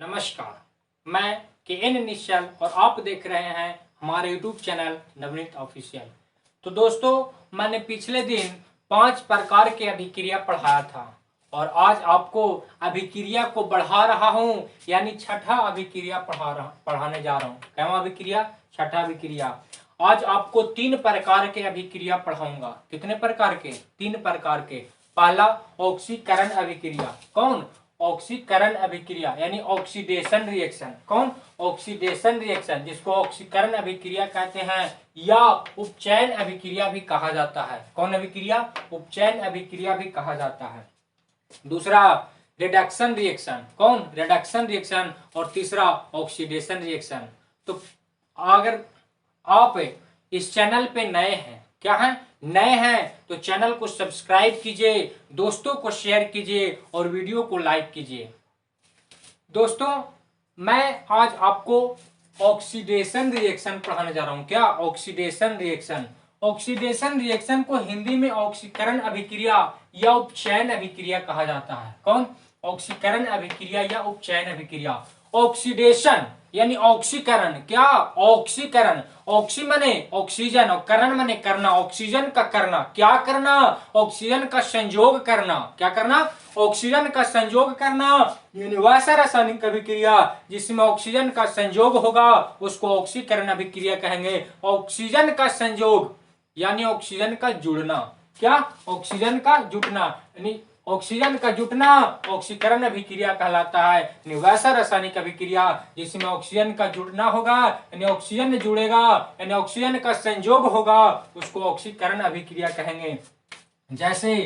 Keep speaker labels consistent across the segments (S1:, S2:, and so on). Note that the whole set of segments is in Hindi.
S1: नमस्कार, मैं के एन निश्चल और आप देख रहे हैं हमारे यूट्यूब चैनल नवनीत ऑफिशियल। तो दोस्तों, मैंने पिछले दिन 5 प्रकार के अभिक्रिया पढ़ाया था और आज आपको अभिक्रिया को बढ़ा रहा हूं, यानी छठा अभिक्रिया पढ़ाने जा रहा हूं। क्या अभिक्रिया? छठा अभिक्रिया। आज आपको 3 प्रकार के अभिक्रिया पढ़ाऊंगा। कितने प्रकार के? 3 प्रकार के। पहला ऑक्सीकरण अभिक्रिया। कौन? ऑक्सीकरण अभिक्रिया यानी ऑक्सीडेशन रिएक्शन। कौन? ऑक्सीडेशन रिएक्शन, जिसको ऑक्सीकरण अभिक्रिया कहते हैं या उपचयन अभिक्रिया भी कहा जाता है। कौन अभिक्रिया? उपचयन अभिक्रिया भी कहा जाता है। दूसरा रिडक्शन रिएक्शन। कौन? Reduction reaction. और तीसरा ऑक्सीडेशन रिएक्शन। तो अगर आप इस चैनल पे नए हैं, क्या है? नए हैं तो चैनल को सब्सक्राइब कीजिए, दोस्तों को शेयर कीजिए और वीडियो को लाइक कीजिए। दोस्तों, मैं आज आपको ऑक्सीडेशन रिएक्शन पढ़ाने जा रहा हूं। क्या? Oxidation reaction. ऑक्सीडेशन रिएक्शन को हिंदी में ऑक्सीकरण अभिक्रिया या उपचयन अभिक्रिया कहा जाता है। कौन? ऑक्सीकरण अभिक्रिया या उपचयन अभिक्रिया। ऑक्सीडेशन यानी ऑक्सीकरण। क्या? ऑक्सीकरण। ऑक्सी माने ऑक्सीजन और करण माने करना, ऑक्सीजन का करना। क्या करना? ऑक्सीजन का संयोग करना। क्या करना? ऑक्सीजन का संयोग करना। यानी वैसा रासायनिक अभिक्रिया जिसमें ऑक्सीजन का संयोग होगा उसको ऑक्सीकरण अभिक्रिया कहेंगे। ऑक्सीजन का संयोग यानी ऑक्सीजन का जुड़ना। क्या? ऑक्सीजन का जुटना यानी ऑक्सीजन का जुटना ऑक्सीकरण अभिक्रिया कहलाता है। यानी वैसा रासायनिक अभिक्रिया जिसमें ऑक्सीजन का जुड़ना होगा, यानी ऑक्सीजन जुड़ेगा, यानी ऑक्सीजन का संयोग होगा, उसको ऑक्सीकरण अभिक्रिया कहेंगे। जैसे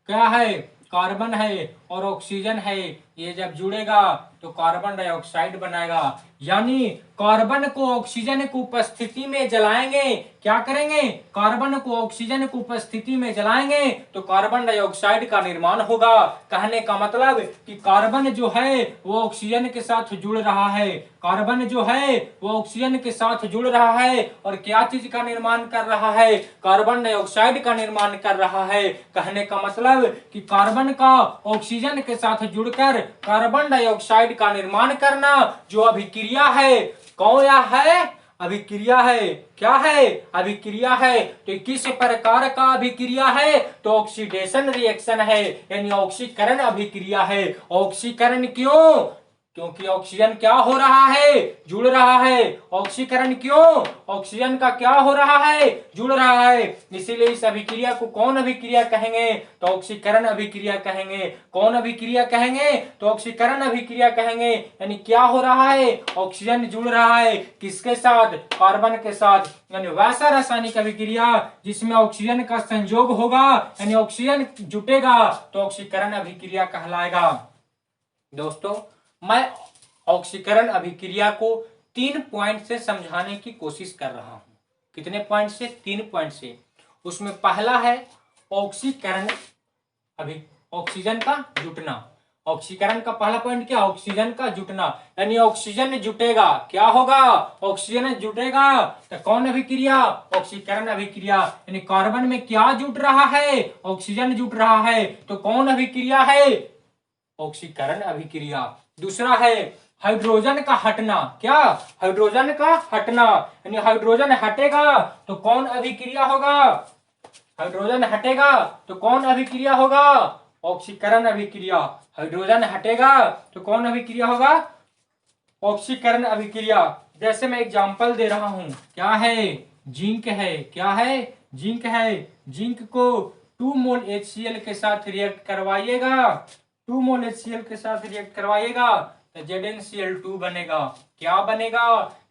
S1: क्या है? कार्बन है और ऑक्सीजन है, ये जब जुड़ेगा तो कार्बन डाइऑक्साइड बनाएगा। यानी कार्बन को ऑक्सीजन की उपस्थिति में जलाएंगे। क्या करेंगे? कार्बन को ऑक्सीजन की उपस्थिति में जलाएंगे तो कार्बन डाइऑक्साइड का निर्माण होगा। कहने का मतलब कि कार्बन जो है वो ऑक्सीजन के साथ जुड़ रहा है। कार्बन जो है वो ऑक्सीजन के साथ जुड़ रहा है और क्या चीज का निर्माण कर रहा है? कार्बन डाइऑक्साइड का निर्माण कर रहा है। कहने का मतलब कि कार्बन का ऑक्सीजन के साथ जुड़कर कार्बन डाइऑक्साइड का निर्माण करना जो अभिक्रिया है। कौन है? अभिक्रिया है। क्या है? अभिक्रिया है। तो किस प्रकार का अभिक्रिया है? तो ऑक्सीडेशन रिएक्शन है, यानी ऑक्सीकरण अभिक्रिया है। ऑक्सीकरण क्यों? क्योंकि ऑक्सीजन क्या हो रहा है? जुड़ रहा है। ऑक्सीकरण क्यों? ऑक्सीजन का क्या हो रहा है? जुड़ रहा है। इसीलिए इस अभिक्रिया को कौन अभिक्रिया कहेंगे? तो ऑक्सीकरण अभिक्रिया कहेंगे। कौन अभिक्रिया कहेंगे? तो ऑक्सीकरण अभिक्रिया कहेंगे। यानी क्या हो रहा है? ऑक्सीजन जुड़ रहा है। किसके साथ? कार्बन के साथ। यानी वैसा रासायनिक अभिक्रिया जिसमें ऑक्सीजन का संयोग होगा, यानी ऑक्सीजन जुटेगा तो ऑक्सीकरण अभिक्रिया कहलाएगा। दोस्तों, मैं ऑक्सीकरण अभिक्रिया को 3 पॉइंट से समझाने की कोशिश कर रहा हूं। कितने पॉइंट से? 3 पॉइंट से। उसमें पहला है ऑक्सीकरण ऑक्सीजन का जुटना। ऑक्सीकरण का पहला पॉइंट क्या? ऑक्सीजन का जुटना, यानी ऑक्सीजन जुटेगा। क्या होगा? ऑक्सीजन जुटेगा तो कौन अभिक्रिया? ऑक्सीकरण अभिक्रिया। यानी कार्बन में क्या जुट रहा है? ऑक्सीजन जुट रहा है तो कौन अभिक्रिया है? ऑक्सीकरण अभिक्रिया। दूसरा है हाइड्रोजन का हटना। क्या? हाइड्रोजन का हटना, यानी हाइड्रोजन हटेगा तो कौन अभिक्रिया होगा? हाइड्रोजन हटेगा तो कौन अभिक्रिया होगा? ऑक्सीकरण अभिक्रिया। हाइड्रोजन हटेगा तो कौन अभिक्रिया होगा? ऑक्सीकरण अभिक्रिया। जैसे मैं एग्जांपल दे रहा हूं, क्या है? जिंक है। क्या है? जिंक है। जिंक को 2 मोल HCl के साथ रिएक्ट करवाइएगा, 2 मोल HCl के साथ रिएक्ट करवाइएगा तो ZnCl2 बनेगा। क्या बनेगा?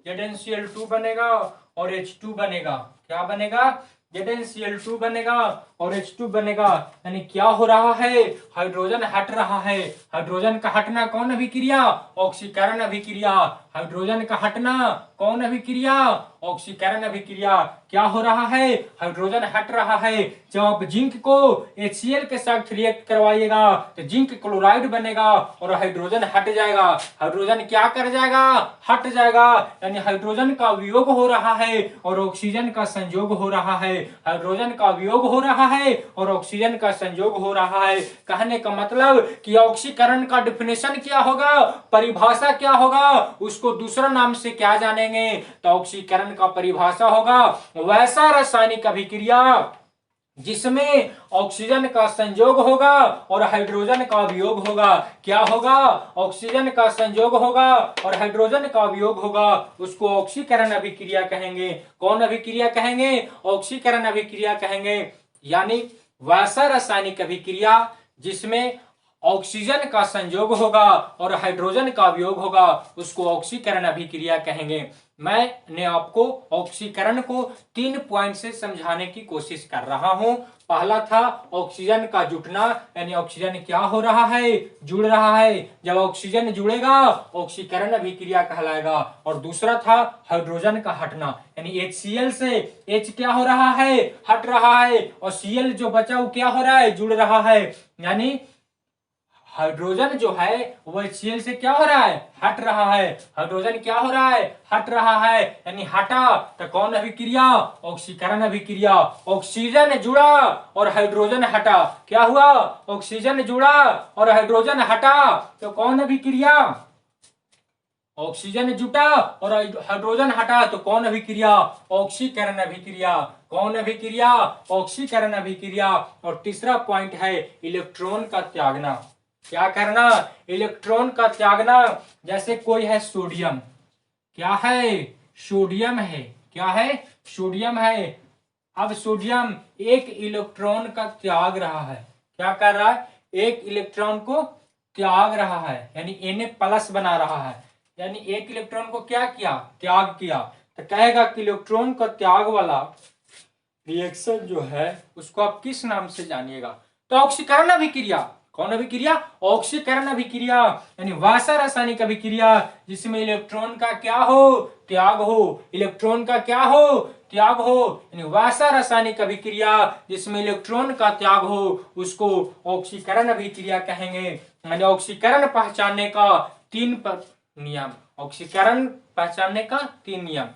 S1: ZnCl2 बनेगा और H2 बनेगा। क्या बनेगा? ZnCl2 बनेगा और H2 बनेगा। यानी क्या हो रहा है? हाइड्रोजन हट रहा है। हाइड्रोजन का हटना कौन अभिक्रिया? ऑक्सीकरण अभिक्रिया। हाइड्रोजन का हटना कौन अभिक्रिया? ऑक्सीकरण अभिक्रिया। क्या हो रहा है? हाइड्रोजन हट रहा है। जब आप जिंक को HCl के साथ रिएक्ट करवाइएगा तो जिंक क्लोराइड बनेगा और हाइड्रोजन हट जाएगा। हाइड्रोजन क्या कर जाएगा? हट जाएगा। यानी हाइड्रोजन का वियोग हो रहा है और ऑक्सीजन का संयोग हो रहा है। हाइड्रोजन का वियोग हो रहा है और ऑक्सीजन का संयोग हो रहा है। कहने का मतलब कि ऑक्सीकरण का डिफिनेशन क्या होगा, परिभाषा क्या होगा, उसको दूसरा नाम से क्या जानेंगे, तो ऑक्सीकरण का परिभाषा होगा वैसा रासायनिक अभिक्रिया जिसमें ऑक्सीजन का संयोग होगा और हाइड्रोजन का वियोग होगा। क्या होगा, ऑक्सीजन का संयोग होगा और हाइड्रोजन का वियोग होगा, उसको ऑक्सीकरण अभिक्रिया कहेंगे। कौन अभिक्रिया कहेंगे, ऑक्सीकरण अभिक्रिया कहेंगे। यानी वैसा रासायनिक अभिक्रिया जिसमें ऑक्सीजन का संयोग होगा और हाइड्रोजन का वियोग होगा, उसको ऑक्सीकरण अभिक्रिया कहेंगे। मैंने आपको ऑक्सीकरण को 3 पॉइंट से समझाने की कोशिश कर रहा हूं। पहला था ऑक्सीजन का जुटना, यानी ऑक्सीजन क्या हो रहा है, जुड़ रहा है। जब ऑक्सीजन जुड़ेगा ऑक्सीकरण अभिक्रिया कहलाएगा। और दूसरा था हाइड्रोजन का हटना, यानी HCl से H क्या हो रहा है, हट रहा है, और Cl जो बचा वो क्या हो रहा है, जुड़ रहा है। यानी हाइड्रोजन जो है वो HCl से क्या हो रहा है, हट रहा है। हाइड्रोजन क्या हो रहा है, हट रहा है, यानी हटा, तो कौन अभिक्रिया, ऑक्सीकरण अभिक्रिया। ऑक्सीजन जुड़ा और हाइड्रोजन हटा, क्या हुआ, ऑक्सीजन जुड़ा और हाइड्रोजन हटा, तो कौन अभिक्रिया, ऑक्सीजन जुटा और हाइड्रोजन हटा, तो कौन अभिक्रिया, ऑक्सीकरण अभिक्रिया। कौन अभिक्रिया, ऑक्सीकरण अभिक्रिया। और तीसरा पॉइंट है इलेक्ट्रॉन का त्यागना। क्या करना, इलेक्ट्रॉन का त्यागना। जैसे कोई है सोडियम, क्या है, सोडियम है, क्या है, सोडियम है। अब सोडियम एक इलेक्ट्रॉन का त्याग रहा है, क्या कर रहा है, एक इलेक्ट्रॉन को त्याग रहा है, यानी Na+ बना रहा है, यानी एक इलेक्ट्रॉन को क्या किया, त्याग किया। तो कहेगा कि इलेक्ट्रॉन का त्याग वाला रिएक्शन जो है उसको आप किस नाम से जानिएगा, तो ऑक्सीकरण अभिक्रिया। कौन अभिक्रिया, ऑक्सीकरण अभिक्रिया। यानी वैसा रासायनिक अभिक्रिया जिसमें इलेक्ट्रॉन का क्या हो, त्याग हो, इलेक्ट्रॉन का क्या हो, त्याग हो, यानी वैसा रासायनिक अभिक्रिया जिसमें इलेक्ट्रॉन का त्याग हो, उसको ऑक्सीकरण अभिक्रिया कहेंगे। यानी ऑक्सीकरण पहचानने का 3 नियम, ऑक्सीकरण पहचानने का 3 नियम।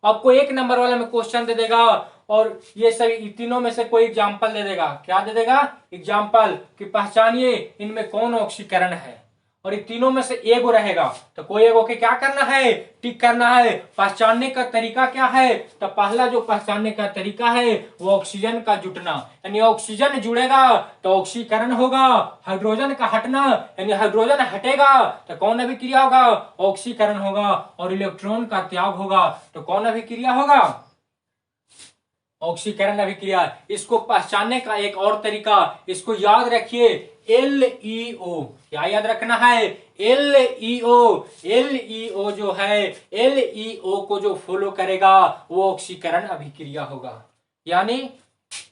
S1: आपको 1 नंबर वाला में क्वेश्चन दे देगा और ये सभी तीनों में से कोई एग्जाम्पल दे देगा। क्या दे देगा, एग्जाम्पल, कि पहचानिए इनमें कौन ऑक्सीकरण है, और ये तीनों में से एगो रहेगा, तो कोई एगो के क्या करना है, टिक करना है। पहचानने का तरीका क्या है, तो पहला जो पहचानने का तरीका है वो ऑक्सीजन का जुटना, यानी ऑक्सीजन जुड़ेगा तो ऑक्सीकरण होगा। हाइड्रोजन का हटना, यानी हाइड्रोजन हटेगा तो कौन अभिक्रिया होगा, ऑक्सीकरण होगा। और इलेक्ट्रॉन का त्याग होगा तो कौन अभिक्रिया होगा, ऑक्सीकरण अभिक्रिया। इसको पहचानने का एक और तरीका, इसको याद रखिए, LeO। क्या याद रखना है, LeO। LeO जो है, LeO को जो फॉलो करेगा वो ऑक्सीकरण अभिक्रिया होगा। यानी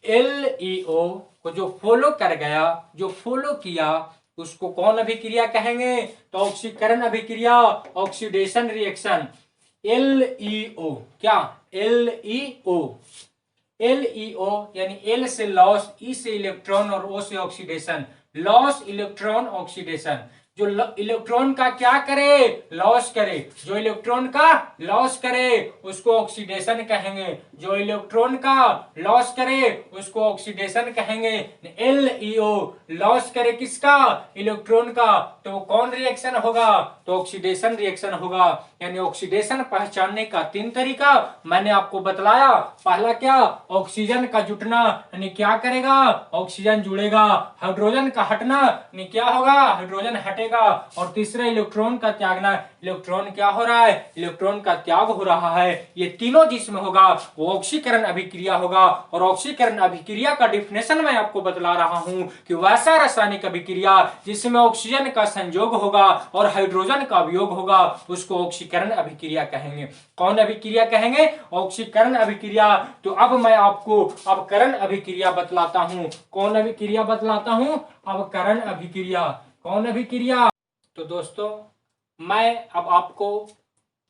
S1: LeO को जो फॉलो कर गया, जो फॉलो किया, उसको कौन अभिक्रिया कहेंगे, तो ऑक्सीकरण अभिक्रिया, ऑक्सीडेशन रिएक्शन। LeO, क्या, LeO। LeO यानी L से लॉस, E से इलेक्ट्रॉन और O से ऑक्सीडेशन, लॉस इलेक्ट्रॉन ऑक्सीडेशन। जो इलेक्ट्रॉन का क्या करे, लॉस करे, जो इलेक्ट्रॉन का लॉस करे उसको ऑक्सीडेशन कहेंगे, जो इलेक्ट्रॉन का लॉस करे उसको ऑक्सीडेशन कहेंगे। LeO लॉस करे किसका, इलेक्ट्रॉन का, तो कौन रिएक्शन होगा, तो ऑक्सीडेशन रिएक्शन होगा। यानी ऑक्सीडेशन पहचानने का 3 तरीका मैंने आपको बतलाया। पहला क्या, ऑक्सीजन का जुटना, यानी क्या करेगा, ऑक्सीजन जुड़ेगा। हाइड्रोजन का हटना, यानी क्या होगा, हाइड्रोजन हटेगा। और तीसरा इलेक्ट्रॉन का त्यागना, इलेक्ट्रॉन क्या हो रहा है, इलेक्ट्रॉन का त्याग हो रहा है। ये तीनों जिसमें होगा वो ऑक्सीकरण अभिक्रिया होगा। और ऑक्सीकरण अभिक्रिया का डिफिनेशन मैं आपको बतला रहा हूं कि वैसा रासायनिक अभिक्रिया जिसमें ऑक्सीजन का संयोग होगा और हाइड्रोजन का वियोग होगा, उसको ऑक्सीकरण अभिक्रिया कहेंगे। कौन अभिक्रिया कहेंगे, ऑक्सीकरण अभिक्रिया। तो अब मैं आपको अवकरण अभिक्रिया बतलाता हूं। कौन अभिक्रिया बतलाता हूं, अवकरण अभिक्रिया। कौन अभिक्रिया, तो दोस्तों मैं अब आपको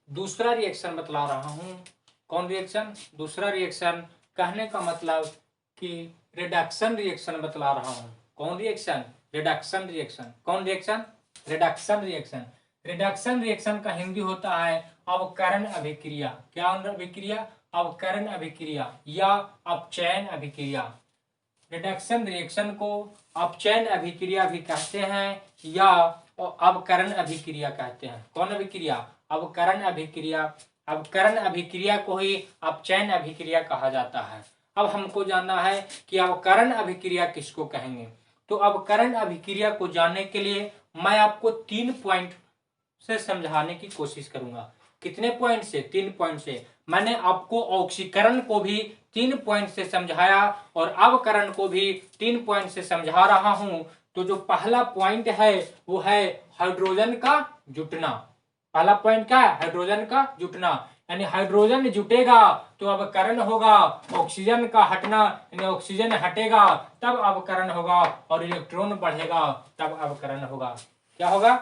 S1: दूसरा रिएक्शन बतला रहा हूं। कौन रिएक्शन, दूसरा रिएक्शन। कहने का मतलब कि रिडक्शन रिएक्शन बतला रहा हूं। कौन रिएक्शन, रिडक्शन रिएक्शन। कौन reaction, reduction reaction. Reduction reaction का हिंदी होता है अवकरण अभिक्रिया। क्या अभिक्रिया, अवकरण अभिक्रिया या अपचयन अभिक्रिया। रिडक्शन रिएक्शन को अपचयन अभिक्रिया भी कहते हैं या अवकरण अभिक्रिया कहते हैं। कौन अभिक्रिया? अवकरण अभिक्रिया। अवकरण अभिक्रिया को ही अपचयन अभिक्रिया कहा जाता है। अब हमको जानना है कि अवकरण अभिक्रिया किसको कहेंगे। तो अवकरण अभिक्रिया को जानने के लिए मैं आपको 3 पॉइंट से समझाने की कोशिश करूंगा। कितने पॉइंट से? 3 पॉइंट से। मैंने आपको ऑक्सीकरण को भी 3 पॉइंट से समझाया और अवकरण को भी 3 पॉइंट से समझा रहा हूं। तो जो पहला पॉइंट है वो है हाइड्रोजन का जुटना। पहला पॉइंट क्या है? हाइड्रोजन का जुटना। यानी हाइड्रोजन जुटेगा तो अवकरण होगा, ऑक्सीजन का हटना यानी ऑक्सीजन हटेगा तब अवकरण होगा, और इलेक्ट्रॉन बढ़ेगा तब अवकरण होगा। क्या होगा?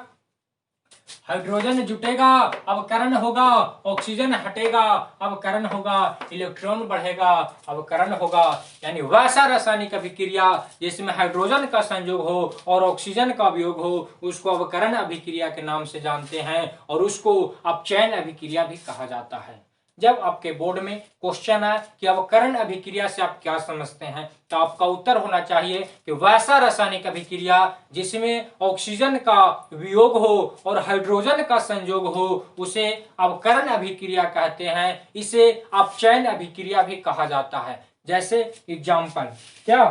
S1: हाइड्रोजन जुटेगा अवकरण होगा, ऑक्सीजन हटेगा अवकरण होगा, इलेक्ट्रॉन बढ़ेगा अवकरण होगा। यानी वैसा रासायनिक अभिक्रिया जिसमें हाइड्रोजन का संयोग हो और ऑक्सीजन का वियोग हो उसको अवकरण अभिक्रिया के नाम से जानते हैं और उसको अपचयन अभिक्रिया भी कहा जाता है। जब आपके बोर्ड में क्वेश्चन आए कि अवकरण अभिक्रिया से आप क्या समझते हैं तो आपका उत्तर होना चाहिए कि वैसा रासायनिक अभिक्रिया जिसमें ऑक्सीजन का वियोग हो और हाइड्रोजन का संयोग हो उसे अवकरण अभिक्रिया कहते हैं। इसे अपचयन अभिक्रिया भी कहा जाता है। जैसे एग्जाम्पल, क्या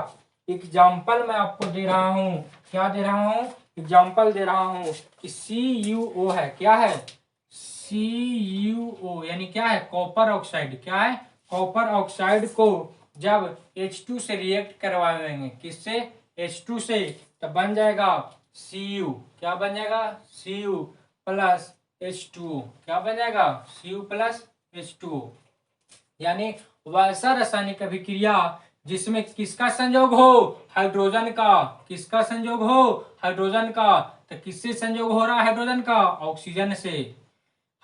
S1: एग्जाम्पल मैं आपको दे रहा हूं, क्या दे रहा हूं? एग्जाम्पल दे रहा हूं कि CuO है। क्या है? CuO यानी क्या है? Copper oxide. क्या है? कॉपर ऑक्साइड को जब H2 से रिएक्ट करवाएंगे, किससे? H2 से, तब बन जाएगा Cu। क्या बन जाएगा? Cu plus H2O। क्या बन जाएगा? Cu plus H2O। यानी वैसा रासायनिक अभिक्रिया जिसमें किसका संयोग हो? हाइड्रोजन का। किसका संयोग हो? हाइड्रोजन का। तो किससे संयोग हो रहा है हाइड्रोजन का? ऑक्सीजन से।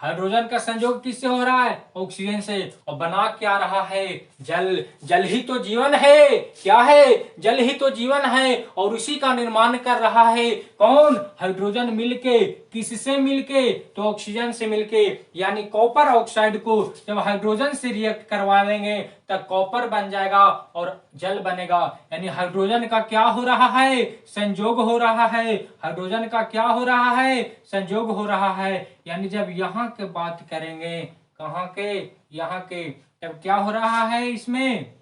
S1: हाइड्रोजन का संयोग किससे हो रहा है? ऑक्सीजन से। और बना क्या रहा है? जल। जल ही तो जीवन है। क्या है? जल ही तो जीवन है और उसी का निर्माण कर रहा है कौन? हाइड्रोजन मिलके। किससे मिलके? तो ऑक्सीजन से मिलके। यानी कॉपर ऑक्साइड को जब हाइड्रोजन से रिएक्ट करवा देंगे तब कॉपर बन जाएगा और जल बनेगा। यानी हाइड्रोजन का क्या हो रहा है? संयोग हो रहा है। हाइड्रोजन का क्या हो रहा है? संयोग हो रहा है। यानी जब यहाँ के बात करेंगे, कहाँ के? यहाँ के, तब क्या हो रहा है इसमें?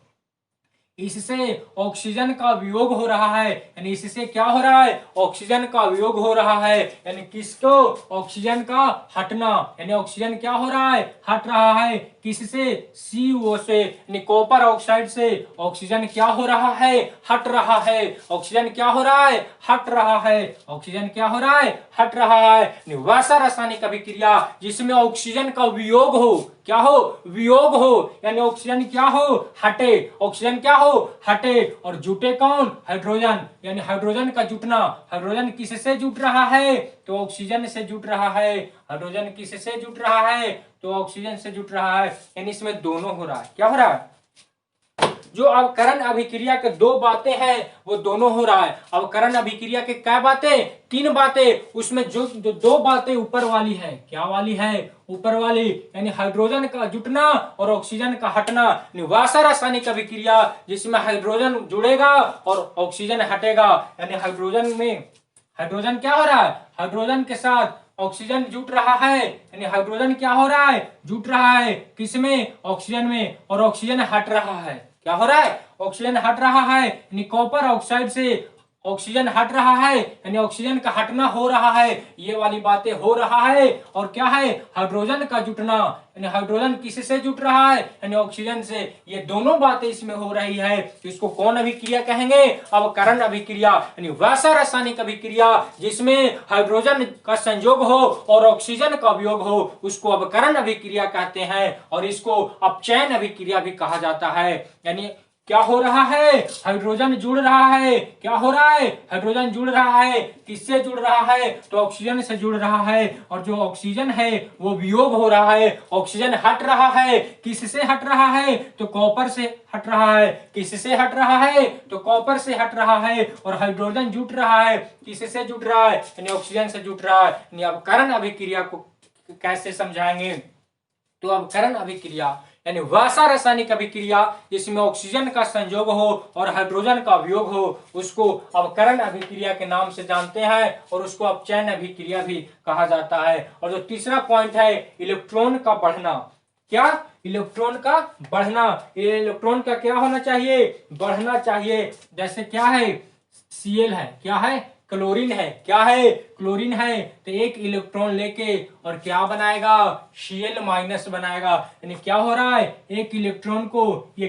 S1: इससे ऑक्सीजन का वियोग हो रहा है। यानी इससे क्या हो रहा है? ऑक्सीजन का वियोग हो रहा है। यानी किसको? ऑक्सीजन का हटना। यानी ऑक्सीजन क्या हो रहा है? हट रहा है। किससे? CO से। यानी कॉपर ऑक्साइड से ऑक्सीजन क्या हो रहा है? हट रहा है। ऑक्सीजन क्या हो रहा है? हट रहा है। ऑक्सीजन क्या हो रहा है? हट रहा है। वैसा रासायनिक अभिक्रिया जिसमें ऑक्सीजन का वियोग हो। क्या हो? वियोग हो। यानी ऑक्सीजन क्या हो? हटे। ऑक्सीजन क्या हो? हटे। और जुटे कौन? हाइड्रोजन। यानी हाइड्रोजन का जुटना। हाइड्रोजन किससे जुट रहा है? तो ऑक्सीजन से जुट रहा है। हाइड्रोजन किससे जुट रहा है? तो ऑक्सीजन से जुट रहा है। यानी इसमें दोनों हो रहा है। क्या हो रहा है? जो अवकरण अभिक्रिया के 2 बातें हैं वो दोनों हो रहा है। अवकरण अभिक्रिया के क्या बातें? 3 बातें। उसमें जो 2 बातें ऊपर वाली है। क्या वाली है? ऊपर वाली। यानी हाइड्रोजन का जुटना और ऑक्सीजन का हटना। वैसा रासायनिक अभिक्रिया जिसमें हाइड्रोजन जुड़ेगा और ऑक्सीजन हटेगा। यानी हाइड्रोजन में, हाइड्रोजन क्या हो रहा है? हाइड्रोजन के साथ ऑक्सीजन जुट रहा है। यानी हाइड्रोजन क्या हो रहा है? जुट रहा है। किसमें? ऑक्सीजन में। और ऑक्सीजन हट रहा है। क्या हो रहा है? ऑक्सीजन हट रहा है। यानी कॉपर ऑक्साइड से ऑक्सीजन हट रहा है। यानी ऑक्सीजन का हटना हो रहा है। ये वाली बातें हो रहा है। और क्या है? हाइड्रोजन का जुटना। यानी हाइड्रोजन किससे जुट रहा है? यानी ऑक्सीजन से। ये दोनों बातें इसमें हो रही है। इसको कौन अभिक्रिया कहेंगे? अवकरण अभिक्रिया। यानी वैसा रासायनिक अभिक्रिया जिसमें हाइड्रोजन का संयोग हो और ऑक्सीजन का वियोग हो उसको अवकरण अभिक्रिया कहते हैं और इसको अपचयन अभिक्रिया भी कहा जाता है। यानी क्या हो रहा है? हाइड्रोजन जुड़ रहा है। क्या हो रहा है? हाइड्रोजन जुड़ रहा है। किससे जुड़ रहा है? तो ऑक्सीजन से जुड़ रहा है। और जो ऑक्सीजन है वो वियोग हो रहा है। ऑक्सीजन हट रहा है। किससे हट रहा है? तो कॉपर से हट रहा है। किससे हट रहा है? तो कॉपर से हट रहा है। और हाइड्रोजन जुट रहा है। किससे जुट रहा है? यानी ऑक्सीजन से जुट रहा है। अवकरण अभिक्रिया को कैसे समझाएंगे? तो अवकरण अभिक्रिया यानी वैसा रासायनिक अभिक्रिया जिसमें ऑक्सीजन का संयोग हो और हाइड्रोजन का वियोग हो उसको अवकरण अभिक्रिया के नाम से जानते हैं और उसको अपचयन अभिक्रिया भी कहा जाता है। और जो तीसरा पॉइंट है इलेक्ट्रॉन का बढ़ना, क्या इलेक्ट्रॉन का बढ़ना, इलेक्ट्रॉन का क्या होना चाहिए, बढ़ना चाहिए। जैसे क्या है Cl है, क्या है क्लोरीन है, क्या है क्लोरीन है, तो एक इलेक्ट्रॉन लेके और क्या बनाएगा Cl माइनस बनाएगा। यानी क्या हो रहा है एक इलेक्ट्रॉन को ये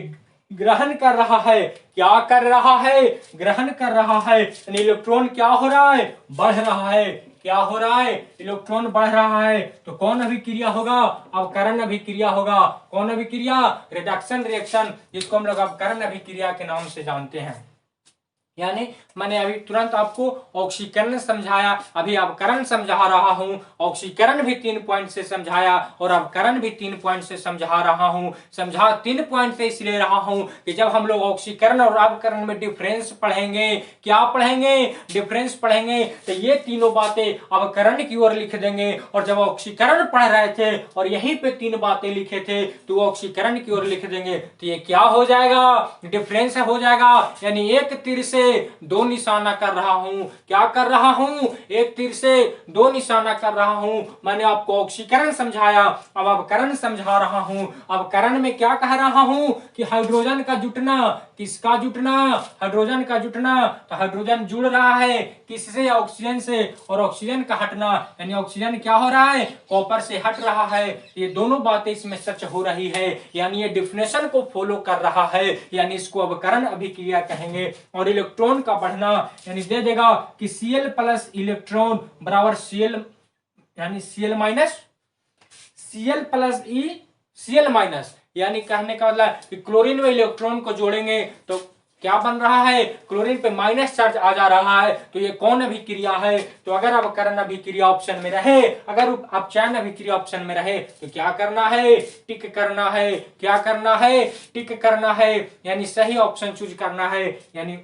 S1: ग्रहण कर रहा है, क्या कर रहा है ग्रहण कर रहा है। यानी इलेक्ट्रॉन क्या हो रहा है बढ़ रहा है, क्या हो रहा है इलेक्ट्रॉन बढ़ रहा है। तो कौन अभिक्रिया होगा अवकरण अभिक्रिया होगा। कौन अभिक्रिया रिडक्शन रिएक्शन, जिसको हम लोग अवकरण अभिक्रिया के नाम से जानते हैं। यानी मैंने अभी तुरंत आपको ऑक्सीकरण समझाया, अभी अवकरण समझा रहा हूं। ऑक्सीकरण भी 3 पॉइंट से समझाया और अवकरण भी 3 पॉइंट से समझा रहा हूं। समझा 3 पॉइंट से इसलिए रहा हूं कि जब हम लोग ऑक्सीकरण और अवकरण में डिफरेंस पढ़ेंगे, क्या पढ़ेंगे डिफरेंस पढ़ेंगे, तो ये तीनों बातें अवकरण की ओर लिख देंगे। और जब ऑक्सीकरण पढ़ रहे थे और यहीं पे 3 बातें लिखे थे तो ऑक्सीकरण की ओर लिख देंगे, तो ये क्या हो जाएगा डिफरेंस हो जाएगा। यानी एक तीर से 2 निशाना कर रहा हूं, क्या कर रहा हूं एक तीर से 2 निशाना कर रहा हूं। मैंने आपको ऑक्सीकरण समझाया, अब अवकरण समझा रहा हूं। अवकरण में क्या कह रहा हूं कि हाइड्रोजन का जुटना, किसका जुटना हाइड्रोजन का जुटना, तो हाइड्रोजन जुड़ रहा है किससे ऑक्सीजन से, और ऑक्सीजन का हटना यानी ऑक्सीजन क्या हो रहा है कॉपर से हट रहा है। ये दोनों बातें इसमें सच हो रही है, यानी ये डिफिनेशन को फॉलो कर रहा है, यानी इसको अवकरण अभिक्रिया कहेंगे। और इलेक्ट्रॉन का बढ़ना यानी दे देगा कि Cl प्लस इलेक्ट्रॉन बराबर Cl यानी Cl minus, Cl plus E Cl minus, यानी कहने का मतलब कि क्लोरीन में इलेक्ट्रॉन को जोड़ेंगे तो क्या बन रहा है क्लोरीन पे माइनस चार्ज आ जा रहा है। तो ये कौन अभिक्रिया है, तो अगर अवकरण अभिक्रिया ऑप्शन में रहे, अगर अपचयन अभिक्रिया ऑप्शन में रहे तो क्या करना है टिक करना है, क्या करना है टिक करना है, यानी सही ऑप्शन चूज करना है। यानी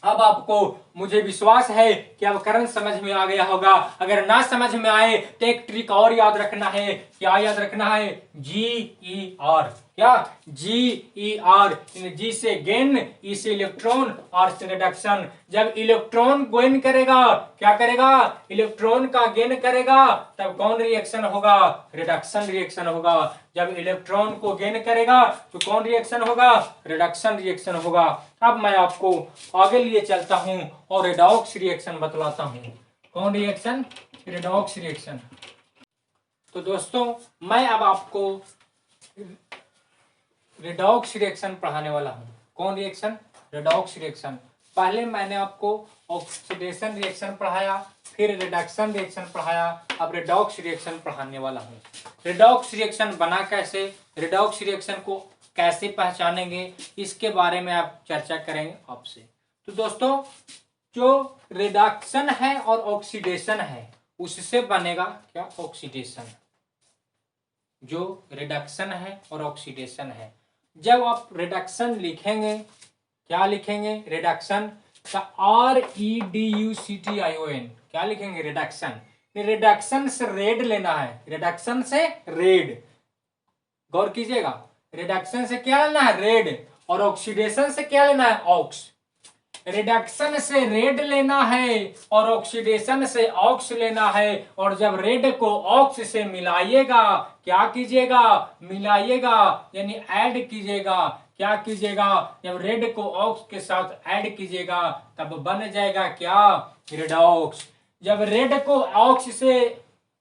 S1: अब आपको मुझे विश्वास है कि अवकरण समझ में आ गया होगा। अगर ना समझ में आए तो एक ट्रिक और याद रखना है, क्या याद रखना है GER, क्या GER, जी से गेन, ई से इलेक्ट्रॉन, आर से रिडक्शन। जब इलेक्ट्रॉन गेन करेगा क्या करेगा इलेक्ट्रॉन का गेन करेगा तब कौन रिएक्शन होगा रिडक्शन रिएक्शन होगा। जब इलेक्ट्रॉन को गेन करेगा तो कौन रिएक्शन होगा रिडक्शन रिएक्शन होगा। अब मैं आपको आगे लिए चलता हूं और रेडॉक्स रिएक्शन बतलाता हूं। कौन रिएक्शन रेडॉक्स रिएक्शन। तो दोस्तों मैं अब आपको रेडॉक्स रिएक्शन पढ़ाने वाला हूं। कौन रिएक्शन रेडॉक्स रिएक्शन। पहले मैंने आपको ऑक्सीडेशन रिएक्शन पढ़ाया, फिर रिडक्शन रिएक्शन पढ़ाया, अब रेडॉक्स रिएक्शन पढ़ाने वाला हूं। रेडॉक्स रिएक्शन बना कैसे, रेडॉक्स रिएक्शन को कैसे पहचानेंगे, इसके बारे में आप चर्चा करेंगे आपसे। तो दोस्तों जो रिडक्शन है और ऑक्सीडेशन है उससे बनेगा क्या ऑक्सीडेशन। जो रिडक्शन है और ऑक्सीडेशन है, जब आप रिडक्शन लिखेंगे क्या लिखेंगे रिडक्शन का REDUCTION, क्या लिखेंगे रिडक्शन। रिडक्शन से रेड लेना है, रिडक्शन से रेड, गौर कीजिएगा रिडक्शन से क्या लेना है रेड, और ऑक्सीडेशन से क्या लेना है ऑक्स। रिडक्शन से रेड लेना है और ऑक्सीडेशन से ऑक्स लेना है। और जब रेड को ऑक्स से मिलाइएगा क्या कीजिएगा मिलाइएगा यानी ऐड कीजिएगा, क्या कीजिएगा जब रेड को ऑक्स के साथ ऐड कीजिएगा तब बन जाएगा क्या रेडॉक्स। जब रेड को ऑक्स से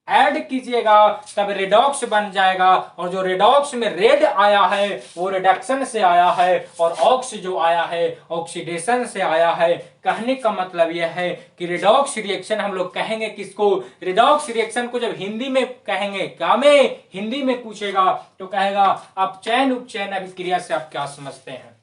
S1: ऐड कीजिएगा तब रेडॉक्स बन जाएगा। और जो रेडॉक्स में रेड आया है वो रिडक्शन से आया है और ऑक्स जो आया है ऑक्सीडेशन से आया है। कहने का मतलब यह है कि रेडॉक्स रिएक्शन हम लोग कहेंगे किसको, रेडॉक्स रिएक्शन को जब हिंदी में कहेंगे, क्या में हिंदी में पूछेगा तो कहेगा अपचयन उपचयन अभिक्रिया से आप क्या समझते हैं।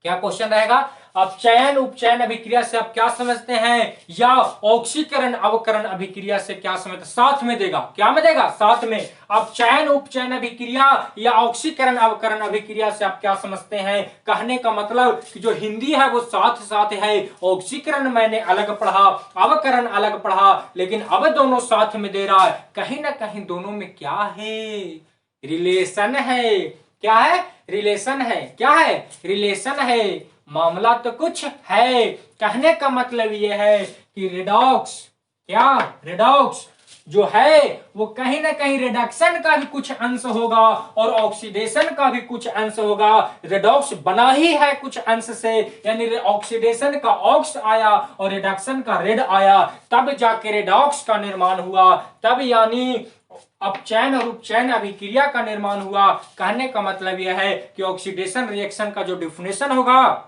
S1: क्या क्वेश्चन रहेगा अपचयन उपचयन अभिक्रिया से आप क्या समझते हैं, या ऑक्सीकरण अवकरण अभिक्रिया से क्या समझते, साथ में देगा, क्या में देगा साथ में। अपचयन उपचयन अभिक्रिया या ऑक्सीकरण अवकरण अभिक्रिया से आप क्या समझते हैं। कहने का मतलब कि जो हिंदी है वो साथ साथ है, ऑक्सीकरण मैंने अलग पढ़ा अवकरण अलग पढ़ा, लेकिन अब दोनों साथ में दे रहा है। कहीं ना कहीं दोनों में क्या है रिलेशन है। क्या है? रिलेशन है। क्या है? रिलेशन है। मामला तो कुछ है। कहने का मतलब यह है कि रेडॉक्स, क्या रेडॉक्स जो है वो कहीं ना कहीं रिडक्शन का भी कुछ अंश होगा और ऑक्सीडेशन का भी कुछ अंश होगा। रेडॉक्स बना ही है कुछ अंश से, यानी ऑक्सीडेशन का ऑक्स आया और रिडक्शन का रेड आया, तब जाके रेडॉक्स का निर्माण हुआ, तब यानी अपचयन और उपचयन अभिक्रिया का निर्माण हुआ। कहने का मतलब यह है कि ऑक्सीडेशन रिएक्शन का जो डिफिनेशन होगा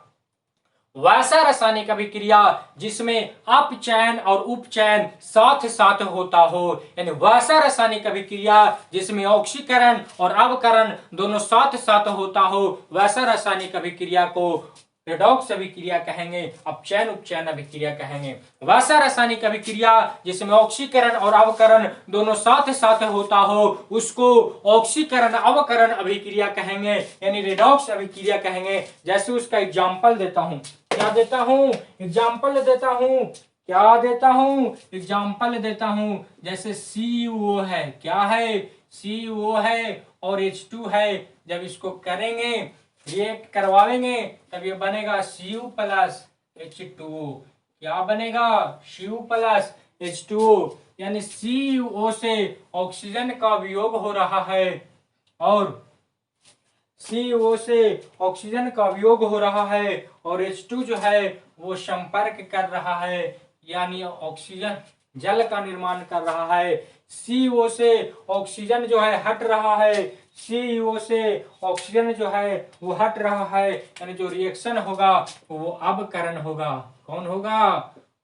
S1: वैसा रासायनिक अभिक्रिया जिसमें अपचयन और उपचयन साथ साथ होता हो, यानी वैसा रासायनिक अभिक्रिया जिसमें ऑक्सीकरण और अवकरण दोनों साथ साथ होता हो, वैसा रासायनिक अभिक्रिया को रेडॉक्स अभिक्रिया कहेंगे, अपचयन उपचयन अभिक्रिया कहेंगे। वैसा रासायनिक अभिक्रिया जिसमें ऑक्सीकरण और अवकरण दोनों साथ साथ होता हो उसको ऑक्सीकरण अवकरण अभिक्रिया कहेंगे, यानी रेडॉक्स अभिक्रिया कहेंगे। जैसे उसका एग्जाम्पल देता हूं, क्या देता हूं? एग्जाम्पल देता हूं। क्या देता हूं? एग्जाम्पल देता हूं। जैसे CuO है, क्या है? CuO है और H2 है। जब इसको करेंगे, रिएक्ट करवाएंगे, तब ये बनेगा Cu प्लस H2O। क्या बनेगा? Cu प्लस H2O, यानी CuO से ऑक्सीजन का वियोग हो रहा है और CO से ऑक्सीजन का वियोग हो रहा है और H2 जो है वो संपर्क कर रहा है, यानी ऑक्सीजन जल का निर्माण कर रहा है। CO से ऑक्सीजन जो है हट रहा है, CO से ऑक्सीजन जो है वो हट रहा है, यानी जो रिएक्शन होगा वो अवकरण होगा। कौन होगा?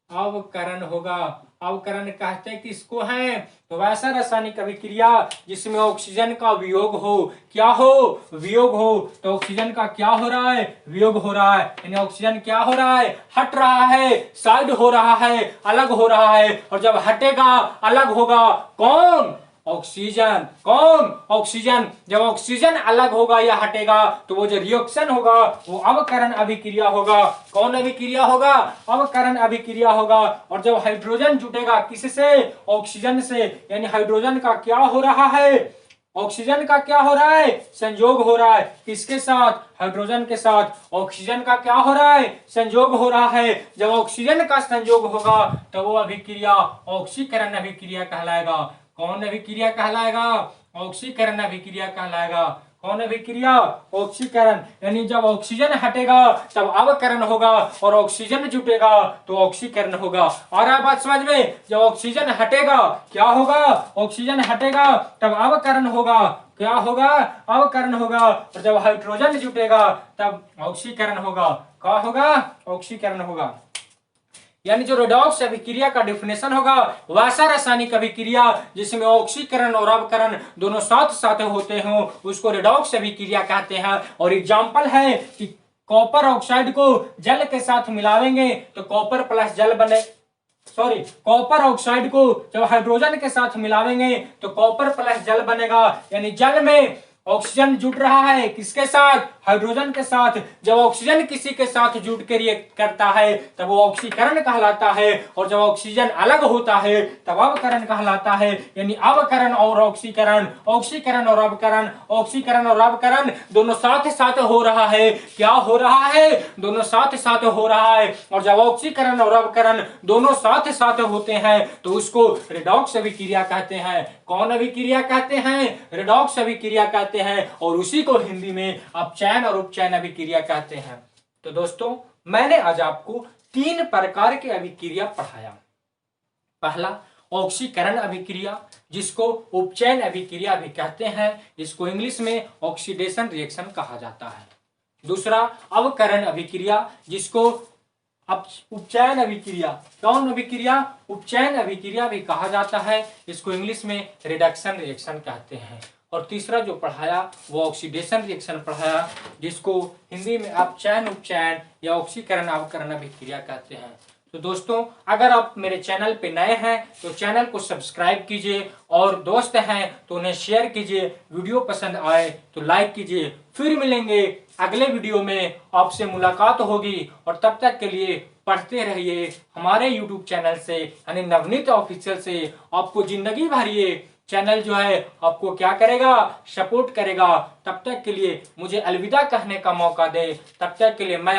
S1: अवकरण होगा। अवकरण कहते किसको है? तो वैसा रासायनिक अभिक्रिया जिसमें ऑक्सीजन का वियोग हो। क्या हो? वियोग हो। तो ऑक्सीजन का क्या हो रहा है? वियोग हो रहा है, यानी ऑक्सीजन क्या हो रहा है? हट रहा है, साइड हो रहा है, अलग हो रहा है। और जब हटेगा, अलग होगा, कौन? ऑक्सीजन। कौन? ऑक्सीजन। जब ऑक्सीजन अलग होगा या हटेगा तो वो जो रिएक्शन होगा वो अवकरण अभिक्रिया होगा। कौन अभिक्रिया होगा? अवकरण अभिक्रिया होगा। और जब हाइड्रोजन जुटेगा किससे? ऑक्सीजन से, यानी हाइड्रोजन का क्या हो रहा है? ऑक्सीजन का क्या हो रहा है? संयोग हो रहा है। किसके साथ? हाइड्रोजन के साथ। ऑक्सीजन का क्या हो रहा है? संयोग हो रहा है। जब ऑक्सीजन का संयोग होगा तो वो अभिक्रिया ऑक्सीकरण अभिक्रिया कहलाएगा। कौन अभिक्रिया कहलाएगा? ऑक्सीकरण अभिक्रिया कहलाएगा। कौन अभिक्रिया? ऑक्सीकरण। यानी जब ऑक्सीजन हटेगा तब अवकरण होगा और ऑक्सीजन जुटेगा तो ऑक्सीकरण होगा। और आप बात समझ में? जब ऑक्सीजन हटेगा क्या होगा? ऑक्सीजन हटेगा तब अवकरण होगा। क्या होगा? अवकरण होगा। और जब हाइड्रोजन जुटेगा तब ऑक्सीकरण होगा। क्या होगा? ऑक्सीकरण होगा। यानी जो रेडॉक्स अभिक्रिया का डेफिनेशन होगा वैसा रासायनिक अभिक्रिया जिसमें ऑक्सीकरण और अवकरण दोनों साथ साथ होते हो उसको रेडॉक्स अभिक्रिया कहते हैं। और एग्जांपल है कि कॉपर ऑक्साइड को जल के साथ मिलावेंगे तो कॉपर प्लस जल बने, सॉरी, कॉपर ऑक्साइड को जब हाइड्रोजन के साथ मिलावेंगे तो कॉपर प्लस जल बनेगा, यानी जल में ऑक्सीजन जुड़ रहा है किसके साथ? हाइड्रोजन के साथ। जब ऑक्सीजन किसी के साथ जुड़ के रिएक्ट करता है तब वो ऑक्सीकरण कहलाता है और जब ऑक्सीजन अलग होता है तब अवकरण कहलाता है। यानी अवकरण और ऑक्सीकरण, ऑक्सीकरण और अवकरण, ऑक्सीकरण और अवकरण दोनों साथ साथ हो रहा है। क्या हो रहा है? दोनों साथ साथ हो रहा है। और जब ऑक्सीकरण और अवकरण दोनों साथ साथ होते हैं तो उसको रेडॉक्स अभिक्रिया कहते हैं। कौन अभिक्रिया कहते हैं? रेडॉक्स अभिक्रिया कहते हैं। और उसी को हिंदी में अपचयन और उपचयन अभिक्रिया कहते हैं। तो दोस्तों मैंने आज आपको 3 प्रकार की अभिक्रिया पढ़ाया। पहला ऑक्सीकरण अभिक्रिया जिसको उपचयन अभिक्रिया भी कहते हैं, जिसको इंग्लिश में ऑक्सीडेशन रिएक्शन कहा जाता है। दूसरा अवकरण अभिक्रिया जिसको उपचयन अभिक्रिया, कौन अभिक्रिया? उपचयन अभिक्रिया भी कहा जाता है, इसको इंग्लिश में रिडक्शन रिएक्शन कहते हैं। और तीसरा जो पढ़ाया वो ऑक्सीडेशन रिएक्शन पढ़ाया जिसको हिंदी में अपचयन उपचयन या ऑक्सीकरण अवकरण अभिक्रिया कहते हैं। तो दोस्तों अगर आप मेरे चैनल पे नए हैं तो चैनल को सब्सक्राइब कीजिए और दोस्त हैं तो उन्हें शेयर कीजिए, वीडियो पसंद आए तो लाइक कीजिए। फिर मिलेंगे अगले वीडियो में, आपसे मुलाकात होगी और तब तक के लिए पढ़ते रहिए हमारे YouTube चैनल से यानी नवनीत ऑफिशियल से। आपको जिंदगी भर ये चैनल जो है आपको क्या करेगा, सपोर्ट करेगा। तब तक के लिए मुझे अलविदा कहने का मौका दे। तब तक के लिए मैं